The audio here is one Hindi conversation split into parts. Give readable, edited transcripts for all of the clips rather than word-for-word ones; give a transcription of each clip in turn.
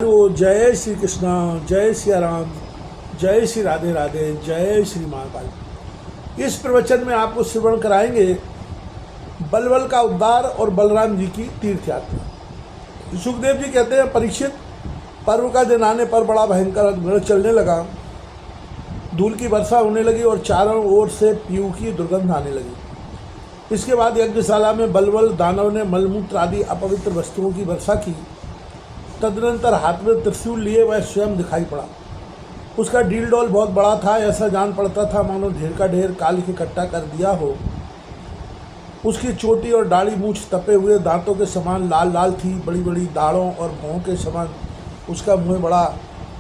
हेलो, जय श्री कृष्णा, जय सिया राम, जय श्री राधे राधे, जय श्री महाकाल। इस प्रवचन में आपको श्रवण कराएंगे बलबल का उद्धार और बलराम जी की तीर्थ यात्रा। सुखदेव जी कहते हैं, परीक्षित, पर्व का दिन आने पर बड़ा भयंकर अग्नि चलने लगा, धूल की वर्षा होने लगी और चारों ओर से पीयू की दुर्गंध आने लगी। इसके बाद यज्ञशाला में बलबल दानव ने मलमूत्र आदि अपवित्र वस्तुओं की वर्षा की। तदनंतर हाथ में त्रिशूल लिए वह स्वयं दिखाई पड़ा। उसका डील डोल बहुत बड़ा था, ऐसा जान पड़ता था मानो ढेर का ढेर काल इकट्ठा कर दिया हो। उसकी चोटी और दाढ़ी मूछ तपे हुए दांतों के समान लाल लाल थी। बड़ी बड़ी दाढ़ों और भौं के समान उसका मुँह बड़ा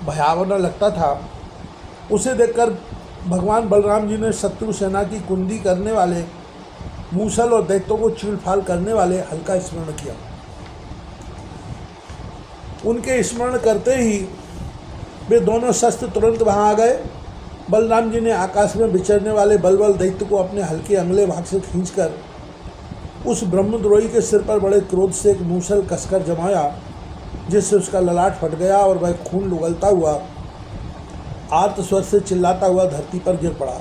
भयावना लगता था। उसे देखकर भगवान बलराम जी ने शत्रु सेना की कुंदी करने वाले मूसल और दैत्यों को चीड़-फाड़ करने वाले हल्का स्मरण किया। उनके स्मरण करते ही वे दोनों शस्त्र तुरंत वहां आ गए। बलराम जी ने आकाश में विचरने वाले बलबल दैत्य को अपने हल्के अंगले भाग से खींचकर उस ब्रह्मद्रोही के सिर पर बड़े क्रोध से एक मूसल कसकर जमाया, जिससे उसका ललाट फट गया और वह खून उगलता हुआ आर्त स्वर से चिल्लाता हुआ धरती पर गिर पड़ा।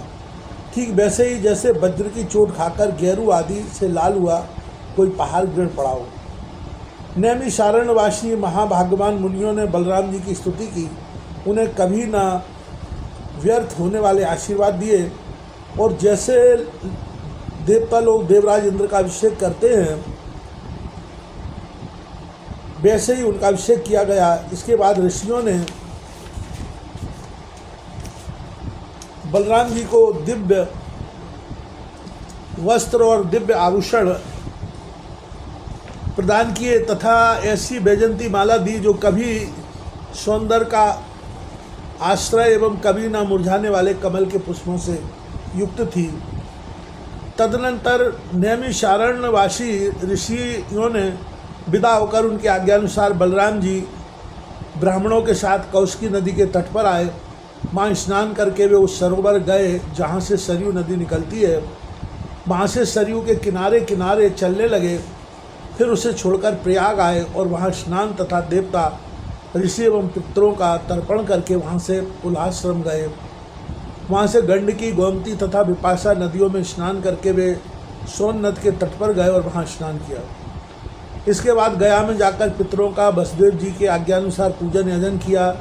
ठीक वैसे ही जैसे वज्र की चोट खाकर गेरू आदि से लाल हुआ कोई पहाड़ गिर पड़ा हो। नैमिषारण्यवासी महाभाग्यवान मुनियों ने बलराम जी की स्तुति की, उन्हें कभी न व्यर्थ होने वाले आशीर्वाद दिए और जैसे देवता लोग देवराज इंद्र का अभिषेक करते हैं वैसे ही उनका अभिषेक किया गया। इसके बाद ऋषियों ने बलराम जी को दिव्य वस्त्र और दिव्य आभूषण प्रदान किए तथा ऐसी बैजंती माला दी जो कभी सौंदर्य का आश्रय एवं कभी न मुरझाने वाले कमल के पुष्पों से युक्त थी। तदनंतर नैमिषारण्यवासी ऋषियों ने विदा होकर उनके आज्ञानुसार बलराम जी ब्राह्मणों के साथ कौशिकी नदी के तट पर आए। वहाँ स्नान करके वे उस सरोवर गए जहाँ से सरयू नदी निकलती है। वहाँ से सरयू के किनारे किनारे चलने लगे, फिर उसे छोड़कर प्रयाग आए और वहाँ स्नान तथा देवता ऋषि एवं पितरों का तर्पण करके वहाँ से पुलाश्रम गए। वहाँ से गंडकी, गोमती तथा विपाशा नदियों में स्नान करके वे सोन नद के तट पर गए और वहाँ स्नान किया। इसके बाद गया में जाकर पितरों का वसुदेव जी के आज्ञानुसार पूजन यजन किया।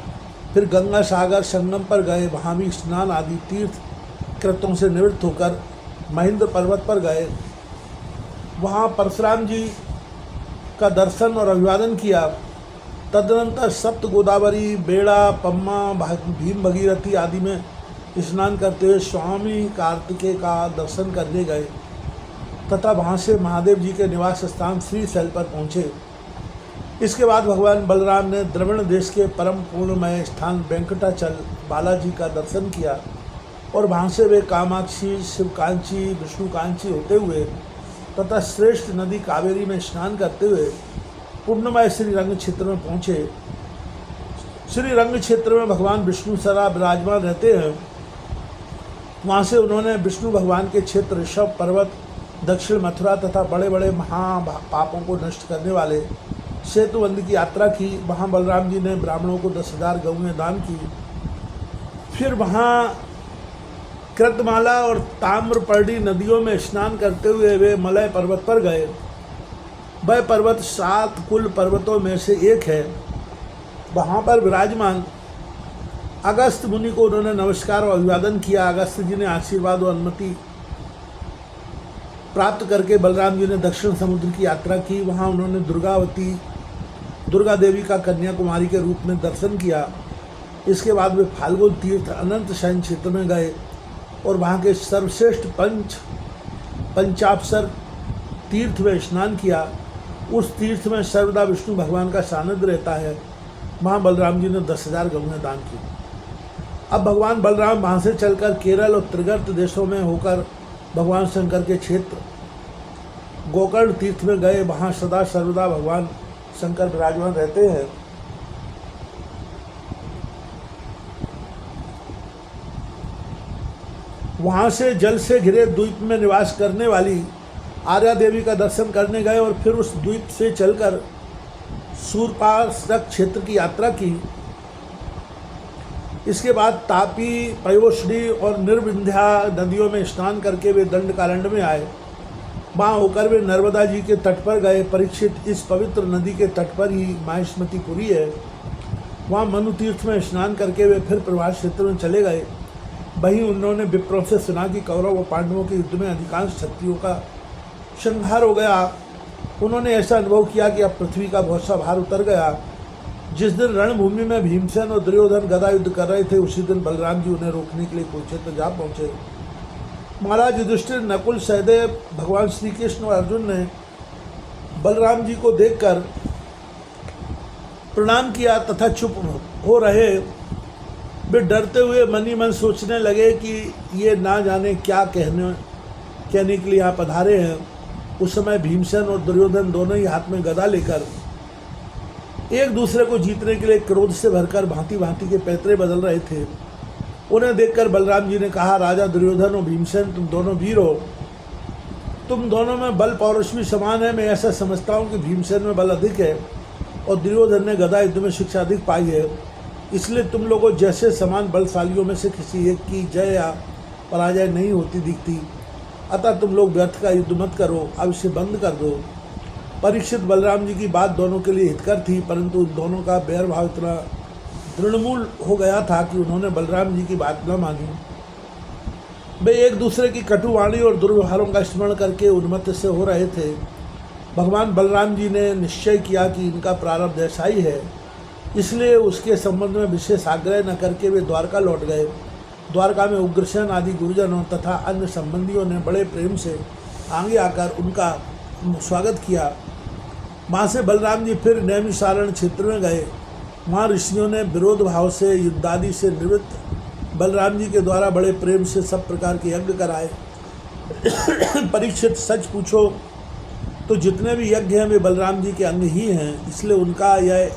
फिर गंगा सागर संगम पर गए, वहाँ भी स्नान आदि तीर्थ कृत्यों से निवृत्त होकर महेंद्र पर्वत पर गए। वहाँ परशुराम जी का दर्शन और अभिवादन किया। तदनंतर सप्त गोदावरी, बेड़ा, पम्मा, भीम भगीरथी आदि में स्नान करते हुए स्वामी कार्तिकेय का दर्शन करने गए तथा वहाँ से महादेव जी के निवास स्थान श्रीशैल पर पहुँचे। इसके बाद भगवान बलराम ने द्रविड़ देश के परम पूर्णमय स्थान वेंकटाचल बालाजी का दर्शन किया और वहाँ से वे कामाक्षी, शिवकांची, विष्णुकांची होते हुए तथा श्रेष्ठ नदी कावेरी में स्नान करते हुए पूर्णमय श्री रंग क्षेत्र में पहुँचे। श्री रंग क्षेत्र में भगवान विष्णु सदा विराजमान रहते हैं। वहाँ से उन्होंने विष्णु भगवान के क्षेत्र ऋषभ पर्वत, दक्षिण मथुरा तथा बड़े बड़े महापापों को नष्ट करने वाले सेतुबंध की यात्रा की। वहाँ बलराम जी ने ब्राह्मणों को 10,000 गऊएं दान की। फिर वहाँ कृतमाला और ताम्रपर्णी नदियों में स्नान करते हुए वे मलय पर्वत पर गए। वह पर्वत 7 कुल पर्वतों में से एक है। वहाँ पर विराजमान अगस्त मुनि को उन्होंने नमस्कार और अभिवादन किया। अगस्त जी ने आशीर्वाद और अनुमति प्राप्त करके बलराम जी ने दक्षिण समुद्र की यात्रा की। वहाँ उन्होंने दुर्गा देवी का कन्याकुमारी के रूप में दर्शन किया। इसके बाद वे फाल्गुन तीर्थ अनंत शयन क्षेत्र में गए और वहाँ के सर्वश्रेष्ठ पंचापसर तीर्थ में स्नान किया। उस तीर्थ में सर्वदा विष्णु भगवान का सानिध्य रहता है। वहाँ बलराम जी ने 10,000 गऊएं दान की। अब भगवान बलराम वहाँ से चलकर केरल और त्रिगर्त देशों में होकर भगवान शंकर के क्षेत्र गोकर्ण तीर्थ में गए। वहाँ सदा सर्वदा भगवान शंकर विराजमान रहते हैं। वहाँ से जल से घिरे द्वीप में निवास करने वाली आर्या देवी का दर्शन करने गए और फिर उस द्वीप से चलकर सूरपासक क्षेत्र की यात्रा की। इसके बाद तापी, पयोष्णी और निर्विंध्या नदियों में स्नान करके वे दंडकारण्य में आए। वहाँ होकर वे नर्मदा जी के तट पर गए। परीक्षित, इस पवित्र नदी के तट पर ही माहिष्मतिपुरी है। वहाँ मनु तीर्थ में स्नान करके वे फिर प्रवास क्षेत्र में चले गए। वहीं उन्होंने विप्रों से सुना कि कौरव व पांडवों के युद्ध में अधिकांश क्षत्रियों का संहार हो गया। उन्होंने ऐसा अनुभव किया कि अब पृथ्वी का बहुत सा भार उतर गया। जिस दिन रणभूमि में भीमसेन और दुर्योधन गदा युद्ध कर रहे थे, उसी दिन बलराम जी उन्हें रोकने के लिए कुरुक्षेत्र जा पहुँचे। महाराज युधिष्ठिर, नकुल, सहदेव, भगवान श्री कृष्ण और अर्जुन ने बलराम जी को देखकर प्रणाम किया तथा चुप हो रहे। वे डरते हुए मन ही मन सोचने लगे कि ये ना जाने क्या कहने के लिए यहाँ पधारे हैं। उस समय भीमसेन और दुर्योधन दोनों ही हाथ में गदा लेकर एक दूसरे को जीतने के लिए क्रोध से भरकर भांति भांति के पैतरे बदल रहे थे। उन्हें देखकर बलराम जी ने कहा, राजा दुर्योधन और भीमसेन, तुम दोनों वीर हो। तुम दोनों में बल पौरुष भी समान है। मैं ऐसा समझता हूँ कि भीमसेन में बल अधिक है और दुर्योधन ने गदा युद्ध में शिक्षा अधिक पाई है। इसलिए तुम लोगों जैसे समान बलशालियों में से किसी एक की जय या पराजय नहीं होती दिखती। अतः तुम लोग व्यर्थ का युद्ध मत करो, अब इसे बंद कर दो। परीक्षित, बलराम जी की बात दोनों के लिए हितकर थी, परंतु उन दोनों का बैर भाव इतना दृढ़मूल हो गया था कि उन्होंने बलराम जी की बात न मानी। वे एक दूसरे की कटुवाणी और दुर्व्यवहारों का स्मरण करके उन्मत्त से हो रहे थे। भगवान बलराम जी ने निश्चय किया कि इनका प्रारब्ध ऐसा ही है, इसलिए उसके संबंध में विशेष आग्रह न करके वे द्वारका लौट गए। द्वारका में उग्रसेन आदि गुरुजनों तथा अन्य संबंधियों ने बड़े प्रेम से आगे आकर उनका स्वागत किया। वहाँ से बलराम जी फिर नैमिषारण्य क्षेत्र में गए। वहाँ ऋषियों ने विरोध भाव से युद्धादि से निवृत्त बलराम जी के द्वारा बड़े प्रेम से सब प्रकार के यज्ञ कराए। परीक्षित, सच पूछो तो जितने भी यज्ञ हैं वे बलराम जी के अंग ही हैं, इसलिए उनका यह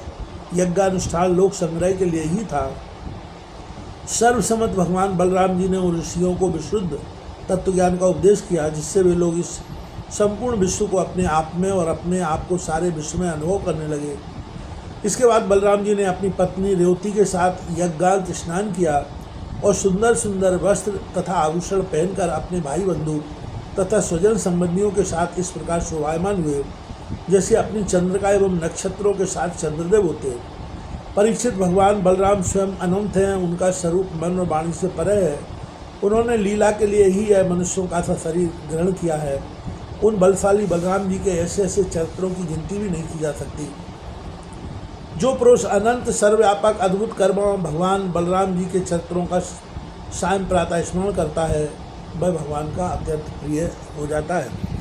यज्ञानुष्ठान लोक संग्रह के लिए ही था। सर्वसम्मत भगवान बलराम जी ने उन ऋषियों को विशुद्ध तत्वज्ञान का उपदेश किया, जिससे वे लोग इस संपूर्ण विश्व को अपने आप में और अपने आप को सारे विश्व में अनुभव करने लगे। इसके बाद बलराम जी ने अपनी पत्नी रेवती के साथ यज्ञार्थ स्नान किया और सुंदर सुंदर वस्त्र तथा आभूषण पहनकर अपने भाई बंधु तथा स्वजन संबंधियों के साथ इस प्रकार शोभायमान हुए, जैसे अपनी चंद्रिका एवं नक्षत्रों के साथ चंद्रदेव होते हैं। परीक्षित, भगवान बलराम स्वयं अनंत हैं, उनका स्वरूप मन और वाणी से परे है। उन्होंने लीला के लिए ही यह मनुष्यों का सा शरीर ग्रहण किया है। उन बलशाली बलराम जी के ऐसे ऐसे चरित्रों की गिनती भी नहीं की जा सकती। जो पुरुष अनंत सर्वव्यापक अद्भुत कर्मों भगवान बलराम जी के चरित्रों का सायं प्रातः स्मरण करता है, वह भगवान का अत्यंत प्रिय हो जाता है।